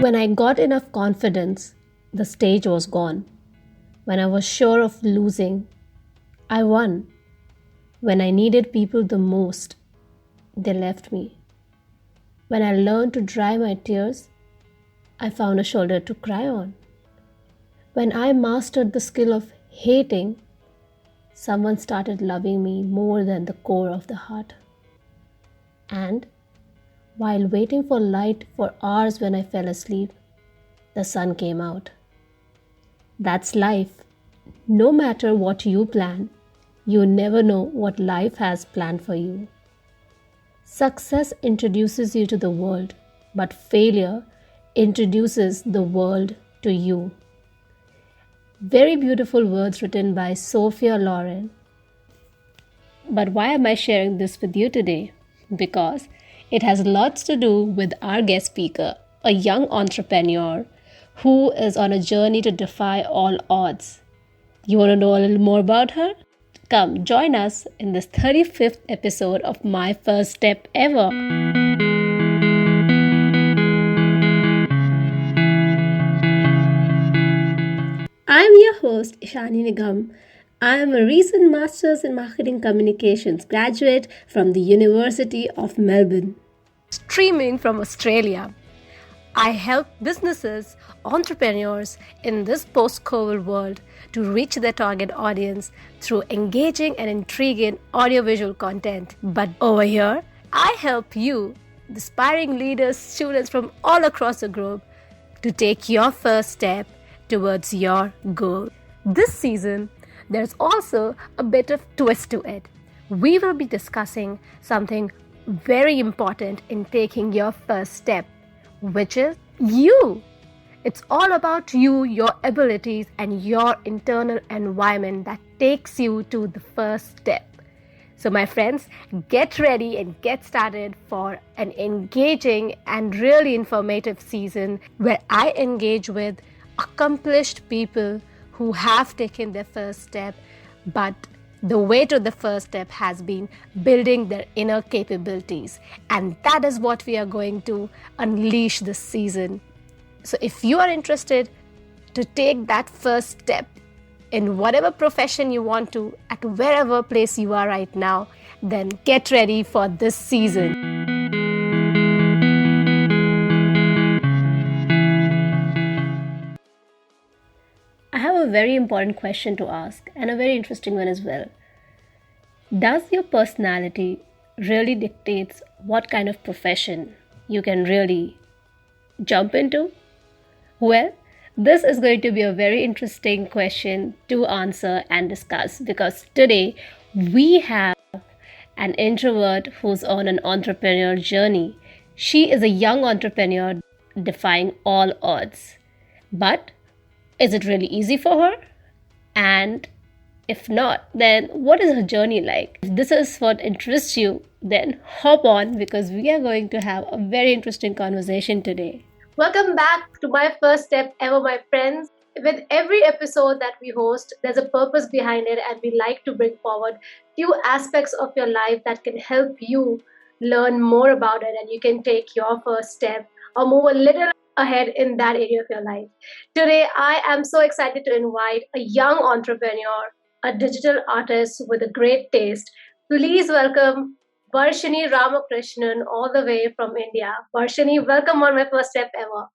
When I got enough confidence, the stage was gone. When I was sure of losing, I won. When I needed people the most, they left me. When I learned to dry my tears, I found a shoulder to cry on. When I mastered the skill of hating, someone started loving me more than the core of the heart. And while waiting for light for hours when I fell asleep, the sun came out. That's life. No matter what you plan, you never know what life has planned for you. Success introduces you to the world, but failure introduces the world to you. Very beautiful words written by Sophia Loren. But why am I sharing this with you today? Because it has lots to do with our guest speaker, a young entrepreneur who is on a journey to defy all odds. You want to know a little more about her? Come, join us in this 35th episode of My First Step Ever. I'm your host, Ishani Nigam. I am a recent Master's in Marketing Communications graduate from the University of Melbourne. Streaming from Australia. I help businesses, entrepreneurs in this post-COVID world to reach their target audience through engaging and intriguing audiovisual content. But over here, I help you, the aspiring leaders, students from all across the globe, to take your first step towards your goal. This season, there's also a bit of twist to it. We will be discussing something very important in taking your first step, which is you. It's all about you, your abilities, and your internal environment that takes you to the first step. So my friends, get ready and get started for an engaging and really informative season where I engage with accomplished people who have taken their first step, but the way to the first step has been building their inner capabilities. And that is what we are going to unleash this season. So if you are interested to take that first step in whatever profession you want to, at wherever place you are right now, then get ready for this season. I have a very important question to ask, and a very interesting one as well. Does your personality really dictates what kind of profession you can really jump into? Well, this is going to be a very interesting question to answer and discuss, because today we have an introvert who's on an entrepreneurial journey. She is a young entrepreneur defying all odds. But is it really easy for her? And if not, then what is her journey like? If this is what interests you, then hop on, because we are going to have a very interesting conversation today. Welcome back to My First Step Ever, my friends. With every episode that we host, there's a purpose behind it, and we like to bring forward few aspects of your life that can help you learn more about it, and you can take your first step or move a little ahead in that area of your life. Today, I am so excited to invite a young entrepreneur, a digital artist with a great taste. Please welcome Varshini Ramakrishnan, all the way from India. Varshini, welcome on My First Step Ever.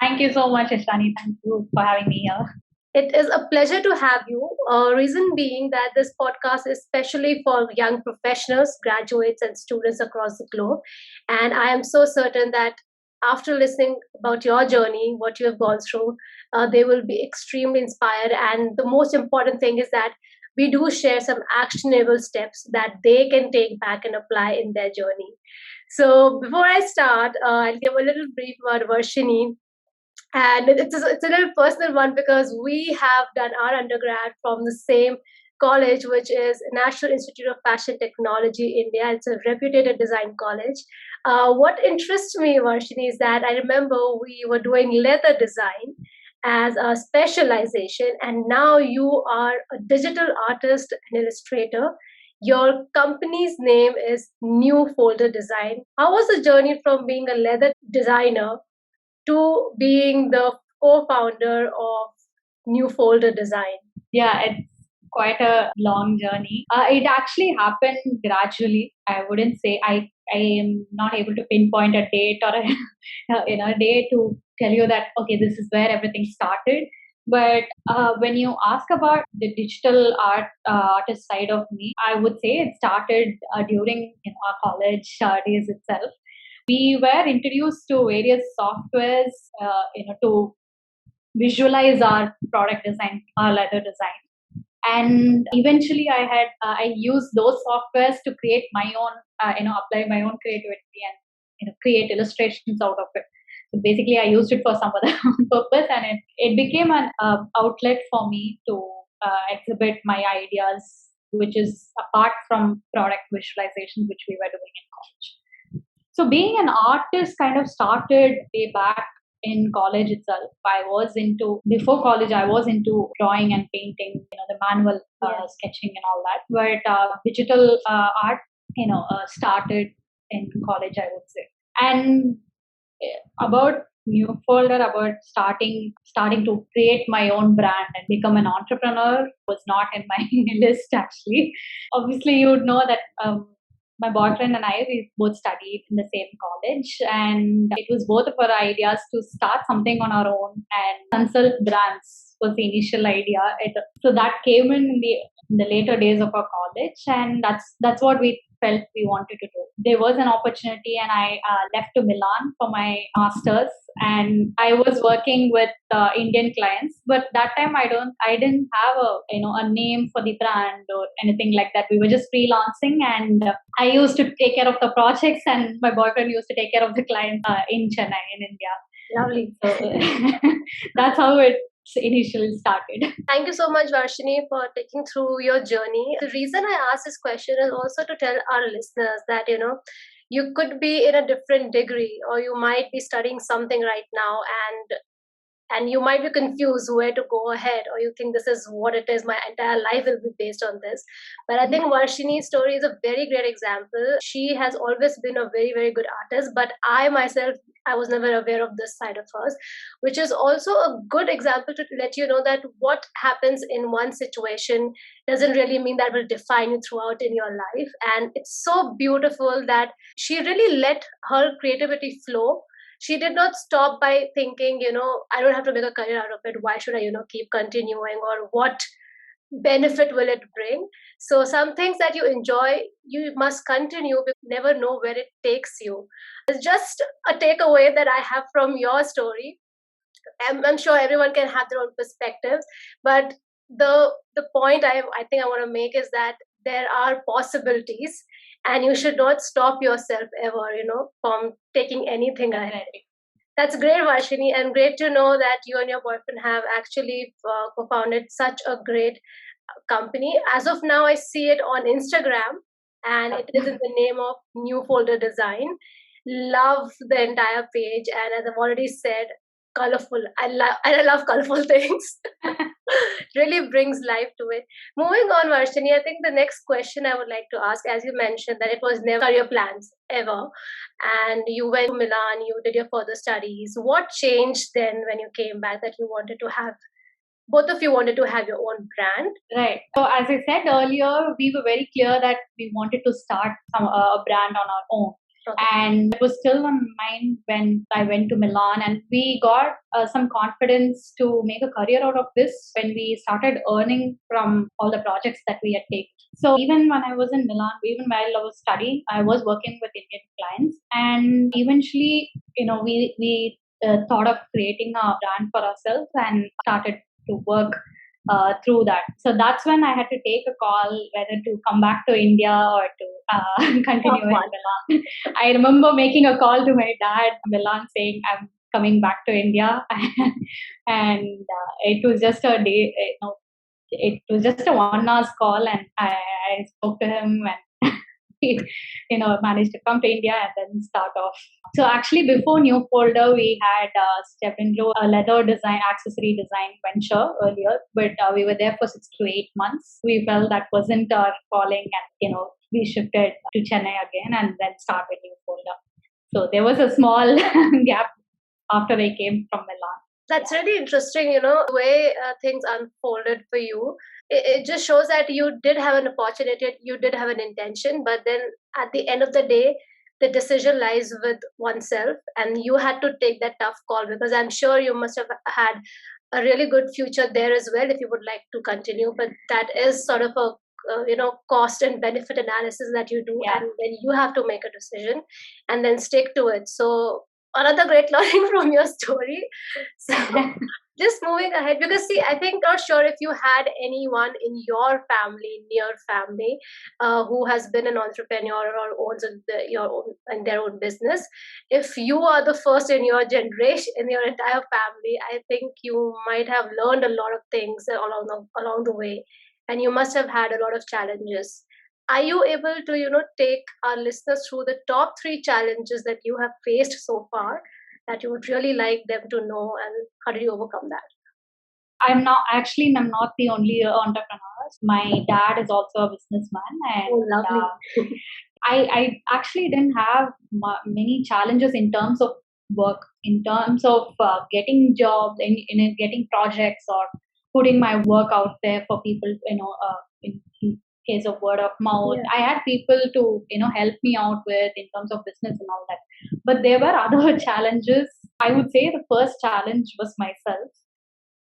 Thank you so much, Ishani. Thank you for having me here. It is a pleasure to have you. Reason being that this podcast is especially for young professionals, graduates, and students across the globe. And I am so certain that after listening about your journey, what you have gone through, they will be extremely inspired. And the most important thing is that we do share some actionable steps that they can take back and apply in their journey. So before I start, I'll give a little brief about Varshini. And it's a little personal one, because we have done our undergrad from the same college, which is National Institute of Fashion Technology, India. It's a reputed design college. What interests me, Varshini, is that I remember we were doing leather design as a specialization, and now you are a digital artist and illustrator. Your company's name is New Folder Design. How was the journey from being a leather designer to being the co-founder of New Folder Design? Yeah, it's quite a long journey. It actually happened gradually. I wouldn't say I am not able to pinpoint a date or a day to tell you that okay, this is where everything started. But when you ask about the digital artist side of me, I would say it started during our college days itself. We were introduced to various softwares, to visualize our product design, our leather design. And eventually, I used those softwares to create my own, apply my own creativity and create illustrations out of it. So basically, I used it for some other purpose, and it became an outlet for me to exhibit my ideas, which is apart from product visualizations, which we were doing in college. So being an artist kind of started way back in college itself. Before college, I was into drawing and painting, the manual sketching and all that. But digital art, started in college, I would say. And about New Folder, about starting to create my own brand and become an entrepreneur was not in my list actually. Obviously, you would know that my boyfriend and we both studied in the same college, and it was both of our ideas to start something on our own and consult brands was the initial idea. So that came in the later days of our college, and that's what we felt we wanted to do. There was an opportunity, and I left to Milan for my masters, and I was working with Indian clients. But that time, I didn't have a name for the brand or anything like that. We were just freelancing, and I used to take care of the projects, and my boyfriend used to take care of the clients in Chennai, in India. Lovely. So that's how it initially started. Thank you so much, Varshini, for taking through your journey. The reason I asked this question is also to tell our listeners that, you could be in a different degree, or you might be studying something right now, and you might be confused where to go ahead, or you think this is what it is, my entire life will be based on this. But I think Varshini's story is a very great example. She has always been a very, very good artist, but I myself, I was never aware of this side of hers, which is also a good example to let you know that what happens in one situation doesn't really mean that will define you throughout in your life. And it's so beautiful that she really let her creativity flow. She did not stop by thinking, I don't have to make a career out of it. Why should I, keep continuing, or what benefit will it bring? So some things that you enjoy, you must continue, because you never know where it takes you. It's just a takeaway that I have from your story. I'm sure everyone can have their own perspectives, but the point I think I want to make is that there are possibilities, and you should not stop yourself ever, from taking anything ahead. That's great, Varshini, and great to know that you and your boyfriend have actually co-founded such a great company. As of now, I see it on Instagram, and it is in the name of New Folder Design. Love the entire page, and as I've already said, colorful. I love colorful things. Really brings life to it. Moving on, Varshini, I think the next question I would like to ask, as you mentioned that it was never career plans ever, and you went to Milan, you did your further studies. What changed then when you came back that you wanted to have, both of you wanted to have your own brand? Right. So as I said earlier, we were very clear that we wanted to start a brand on our own. Okay. And it was still on mind when I went to Milan, and we got some confidence to make a career out of this when we started earning from all the projects that we had taken. So even when I was in Milan, even while I was studying, I was working with Indian clients, and eventually, we thought of creating a brand for ourselves and started to work through that. So that's when I had to take a call whether to come back to India or to continue in Milan. I remember making a call to my dad in Milan saying I'm coming back to India, and it was just a day. It was just a 1 hour call, and I spoke to him, and he, managed to come to India and then start off. So actually, before New Folder, we had stepped into a leather design, accessory design venture earlier, but we were there for 6 to 8 months. We felt that wasn't our calling, and we shifted to Chennai again and then started New Folder. So there was a small gap after I came from Milan. That's really interesting, the way things unfolded for you. It just shows that you did have an opportunity, you did have an intention, but then at the end of the day, the decision lies with oneself, and you had to take that tough call, because I'm sure you must have had a really good future there as well if you would like to continue. But that is sort of a cost and benefit analysis that you do, Yeah. and then you have to make a decision and then stick to it. So another great learning from your story. So just moving ahead, because see, I think, not sure if you had anyone in your family, near family, who has been an entrepreneur or owns your own and their own business. If you are the first in your generation, in your entire family, I think you might have learned a lot of things along the way, and you must have had a lot of challenges. Are you able to take our listeners through the top 3 challenges that you have faced so far, that you would really like them to know, and how did you overcome that? I'm not the only entrepreneur. My dad is also a businessman, and Oh, lovely. I actually didn't have many challenges in terms of work, in terms of getting jobs, in getting projects, or putting my work out there for people. In case of word of mouth, Yeah. I had people to help me out with in terms of business and all that. But there were other challenges. I would say the first challenge was myself.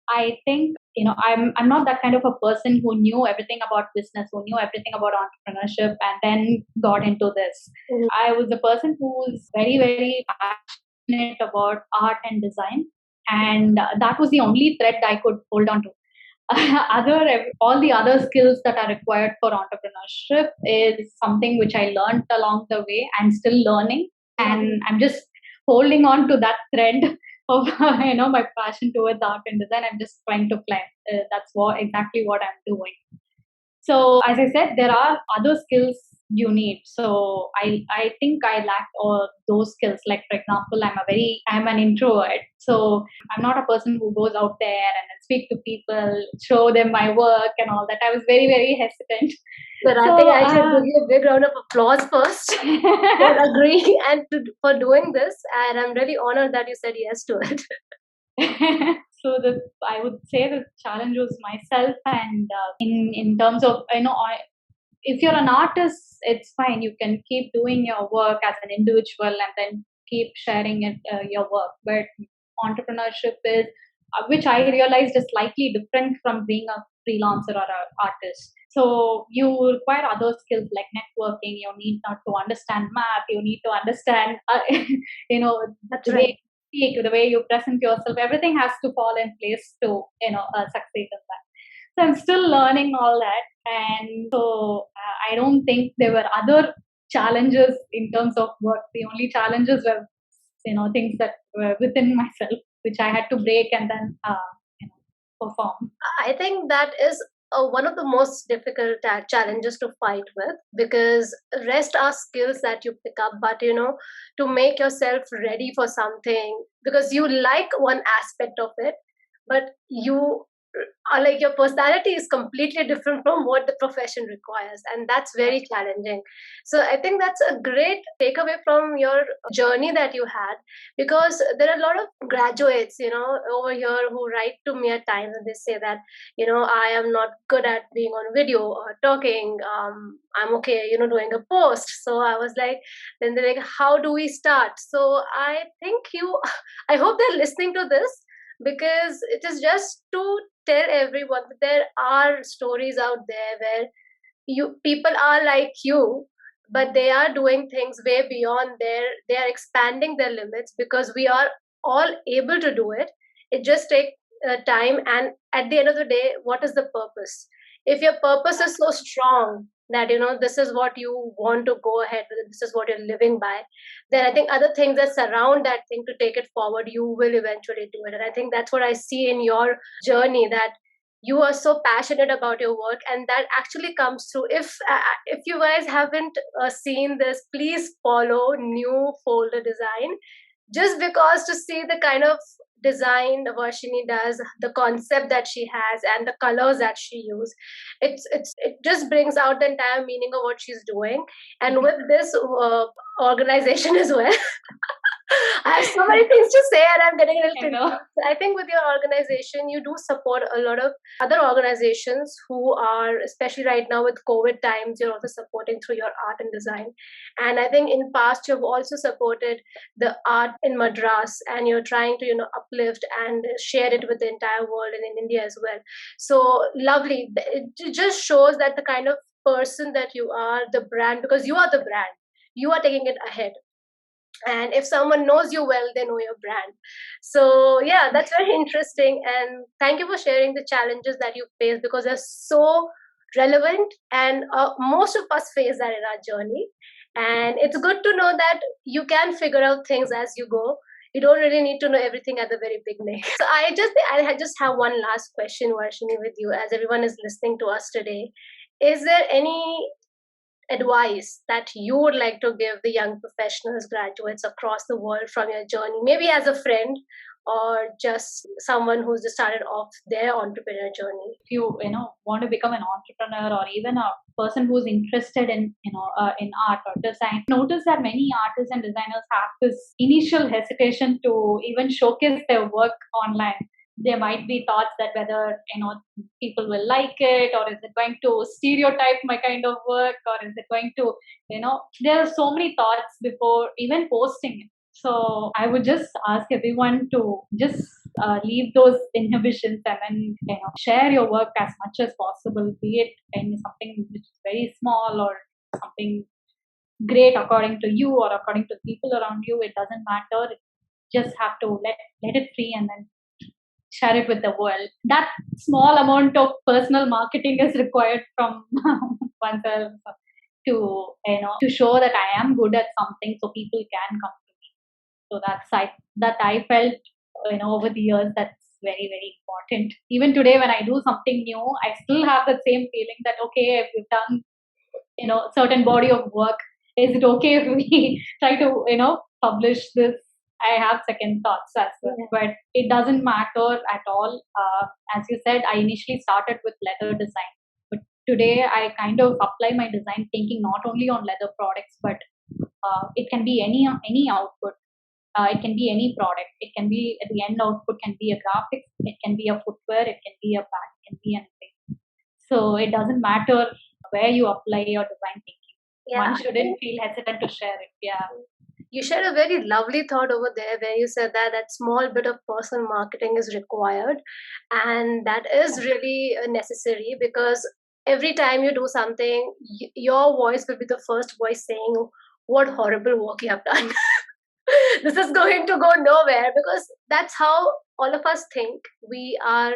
I think I'm not that kind of a person who knew everything about business, who knew everything about entrepreneurship, and then got into this. Mhm. I was a person who's very very passionate about art and design, and that was the only thread I could hold on to. All the other skills that are required for entrepreneurship is something which I learned along the way and still learning, and I'm just holding on to that thread of my passion towards art and design. I'm just trying to climb. That's exactly what I'm doing. So as I said, there are other skills you need. So I think I lacked all those skills. Like for example, I'm an introvert. So I'm not a person who goes out there and then speak to people, show them my work and all that. I was very, very hesitant. But I think I should give you a big round of applause first for agreeing and for doing this. And I'm really honored that you said yes to it. So I would say the challenge was myself, and in terms of if you're an artist, it's fine. You can keep doing your work as an individual and then keep sharing your work. But entrepreneurship is, which I realized is slightly different from being a freelancer or an artist. So you require other skills like networking. You need not to understand math. You need to understand, That's the right. way you speak, the way you present yourself. Everything has to fall in place to succeed in that. So I'm still learning all that, and so I don't think there were other challenges in terms of work. The only challenges were things that were within myself, which I had to break and then perform. I think that is one of the most difficult challenges to fight with, because rest are skills that you pick up, but to make yourself ready for something, because you like one aspect of it, but you are like, your personality is completely different from what the profession requires, and that's very challenging. So I think that's a great takeaway from your journey that you had, because there are a lot of graduates over here who write to me at times, and they say that I am not good at being on video or talking. I'm okay doing a post. So I was like, then they're like, how do we start? So I think I hope they're listening to this, because it is just to tell everyone that there are stories out there where people are like you, but they are doing things way beyond they are expanding their limits, because we are all able to do it. It just takes time, and at the end of the day, what is the purpose? If your purpose is so strong that this is what you want to go ahead with, this is what you're living by, then I think other things that surround that thing to take it forward, you will eventually do it. And I think that's what I see in your journey, that you are so passionate about your work, and that actually comes through. If you guys haven't seen this, please follow New Folder Design, just because to see the kind of design Varshini does, the concept that she has, and the colors that she uses. It just brings out the entire meaning of what she's doing, and with this organization as well. I have so many things to say and I'm getting a little I know. confused. I think with your organization, you do support a lot of other organizations who are, especially right now with COVID times, you're also supporting through your art and design. And I think in past, you've also supported the art in Madras and you're trying to, uplift and share it with the entire world and in India as well. So lovely. It just shows that the kind of person that you are, the brand, because you are the brand, you are taking it ahead, and if someone knows you well, they know your brand. So yeah, that's very interesting, and thank you for sharing the challenges that you face, because they're so relevant, and most of us face that in our journey. And it's good to know that you can figure out things as you go. You don't really need to know everything at the very beginning. So I just have one last question, Varshini, with you, as everyone is listening to us today. Is there any advice that you would like to give the young professionals, graduates across the world from your journey, maybe as a friend or just someone who's just started off their entrepreneur journey? If you want to become an entrepreneur or even a person who's interested in in art or design, notice that many artists and designers have this initial hesitation to even showcase their work online. There might be thoughts that whether people will like it, or is it going to stereotype my kind of work, or is it going to there are so many thoughts before even posting it. So I would just ask everyone to just leave those inhibitions and then share your work as much as possible, be it in something which is very small or something great according to you or according to people around you. It doesn't matter. Just have to let it free and then share it with the world. That small amount of personal marketing is required from oneself to to show that I am good at something, so people can come to me. So that I felt over the years, that's very very important. Even today, when I do something new, I still have that same feeling that okay, if we've done certain body of work, is it okay if we try to publish this? I have second thoughts as well. Yeah. But it doesn't matter at all. As you said, I initially started with leather design, but today I kind of apply my design thinking not only on leather products, but it can be any output. It can be any product. It can be at the end output can be a graphics. It can be a footwear. It can be a bag. It can be anything. So it doesn't matter where you apply your design thinking. Yeah, one shouldn't feel hesitant to share it. Yeah. You shared a very lovely thought over there where you said that small bit of personal marketing is required, and that is really necessary, because every time you do something, your voice will be the first voice saying what horrible work you have done. This is going to go nowhere, because that's how all of us think. We are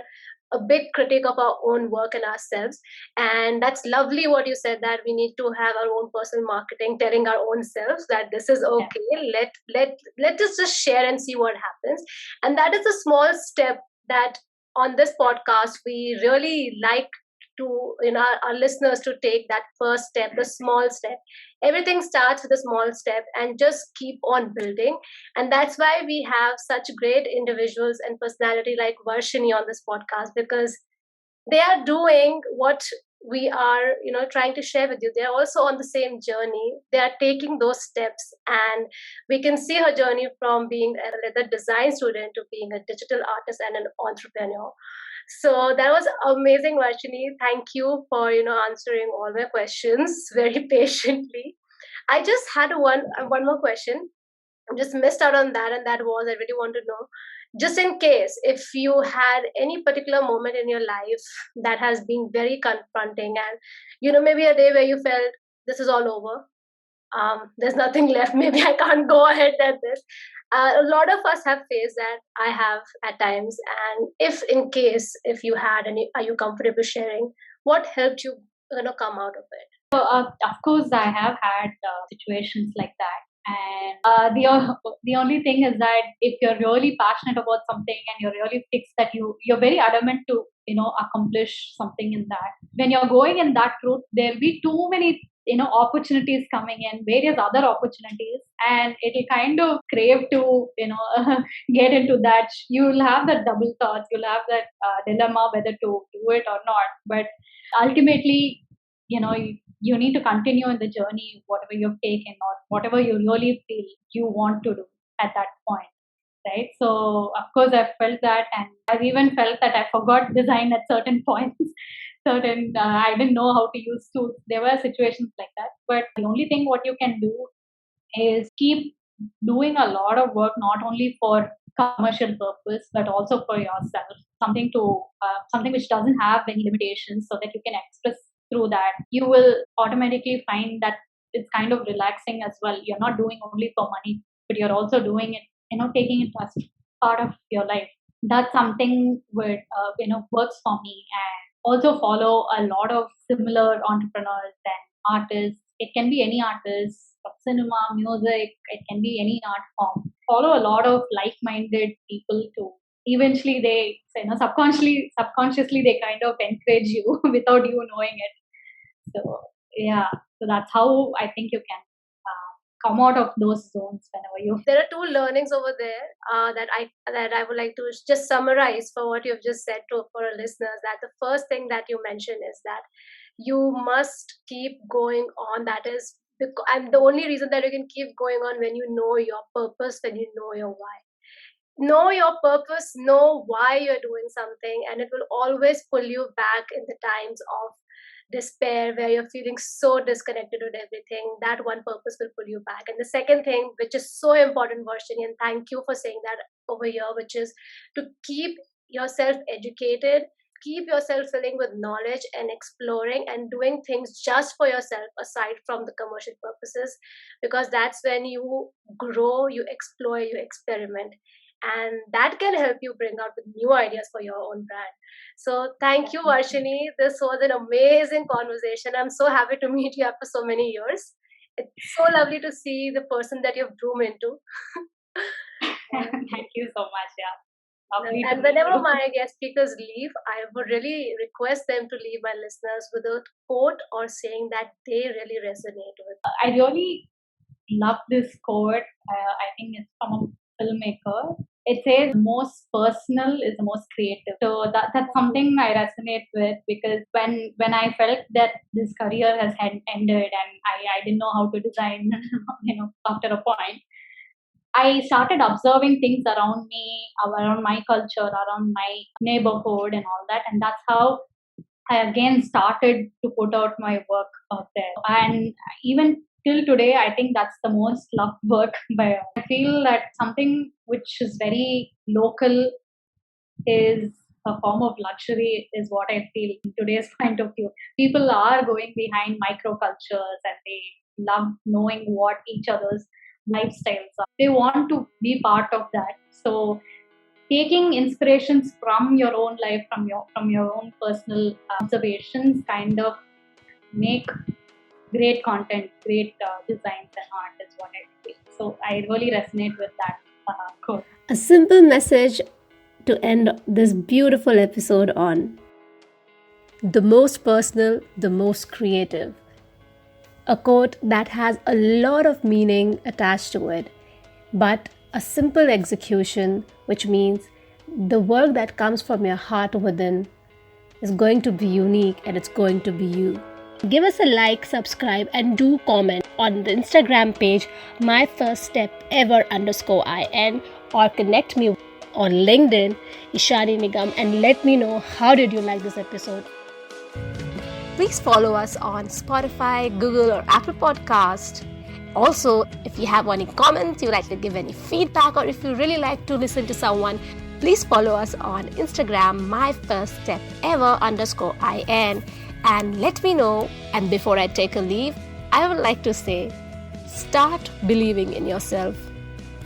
a big critic of our own work and ourselves, and that's lovely what you said, that we need to have our own personal marketing, telling our own selves that this is okay. Yeah. Let us just share and see what happens. And that is a small step that on this podcast we really like to our listeners to take, that first step, the small step. Everything starts with a small step and just keep on building. And that's why we have such great individuals and personality like Varshini on this podcast, because they are doing what we are trying to share with you. They're also on the same journey. They are taking those steps, and we can see her journey from being a leather design student to being a digital artist and an entrepreneur. So that was amazing, Varshini. Thank you for answering all my questions very patiently. I just had one more question. I just missed out on that, and that was, I really want to know, just in case, if you had any particular moment in your life that has been very confronting, and maybe a day where you felt this is all over, there's nothing left, maybe I can't go ahead at this. A lot of us have faced that. I have at times. And if in case, if you had any, are you comfortable sharing what helped you come out of it? So, of course, I have had situations like that. And the only thing is that if you're really passionate about something and you're really fixed that you're very adamant to accomplish something in that, when you're going in that route, there'll be too many opportunities coming in, various other opportunities, and it'll kind of crave to get into that. You'll have that double thoughts. You'll have that dilemma whether to do it or not. But ultimately, you need to continue in the journey, whatever you've taken or whatever you really feel you want to do. at that point, right? So of course I've felt that, and I've even felt that I forgot design at certain points. I didn't know how to use tools. There were situations like that, but the only thing what you can do is keep doing a lot of work, not only for commercial purpose but also for yourself, something which doesn't have any limitations, so that you can express through that. You will automatically find that it's kind of relaxing as well. You're not doing only for money, but you're also doing it, taking it as part of your life. That's something where works for me. And also follow a lot of similar entrepreneurs and artists. It can be any artist, from cinema, music, it can be any art form. Follow a lot of like-minded people too. Eventually they, subconsciously they kind of encourage you without you knowing it. So yeah, so that's how I think you can come out of those zones whenever you. There are two learnings over there that I would like to just summarize for what you've just said for our listeners. That the first thing that you mentioned is that you must keep going on. That is, and the only reason that you can keep going on when you know your purpose, when you know your why. Know your purpose, know why you're doing something, and it will always pull you back in the times of despair where you're feeling so disconnected with everything. That one purpose will pull you back. And the second thing, which is so important, Varshini, and thank you for saying that over here, which is to keep yourself educated, keep yourself filling with knowledge and exploring and doing things just for yourself aside from the commercial purposes, because that's when you grow, you explore, you experiment, and that can help you bring out with new ideas for your own brand. So thank you, Varshini. This was an amazing conversation. I'm so happy to meet you after so many years. It's so lovely to see the person that you've groomed into. Thank you so much. Yeah. And whenever my guest speakers leave, I would really request them to leave my listeners with a quote or saying that they really resonate with. I really love this quote. I think it's from a filmmaker. It says, most personal is the most creative. So that's something I resonate with, because when I felt that this career has ended and I didn't know how to design, after a point, I started observing things around me, around my culture, around my neighborhood and all that. And that's how I again started to put out my work out there. And even till today, I think that's the most loved work by all. I feel that something which is very local is a form of luxury, is what I feel in today's point of view. People are going behind microcultures and they love knowing what each other's lifestyles are. They want to be part of that. So taking inspirations from your own life, from your own personal observations, kind of make great content, great designs and art is what I feel. So I really resonate with that quote. A simple message to end this beautiful episode on: the most personal, the most creative. A quote that has a lot of meaning attached to it, but a simple execution, which means the work that comes from your heart within is going to be unique and it's going to be you. Give us a like, subscribe, and do comment on the Instagram page myfirststepever_in, or connect me on LinkedIn, Ishani Nigam, and let me know how did you like this episode. Please follow us on Spotify, Google, or Apple Podcast. Also, if you have any comments, you like to give any feedback, or if you really like to listen to someone, please follow us on Instagram, myfirststepever_in, and let me know. And before I take a leave, I would like to say, start believing in yourself,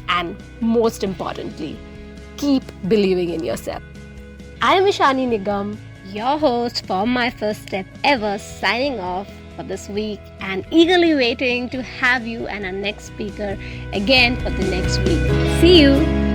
and most importantly, keep believing in yourself. I am Ishani Nigam, your host for My First Step Ever, signing off for this week and eagerly waiting to have you and our next speaker again for the next week. See you!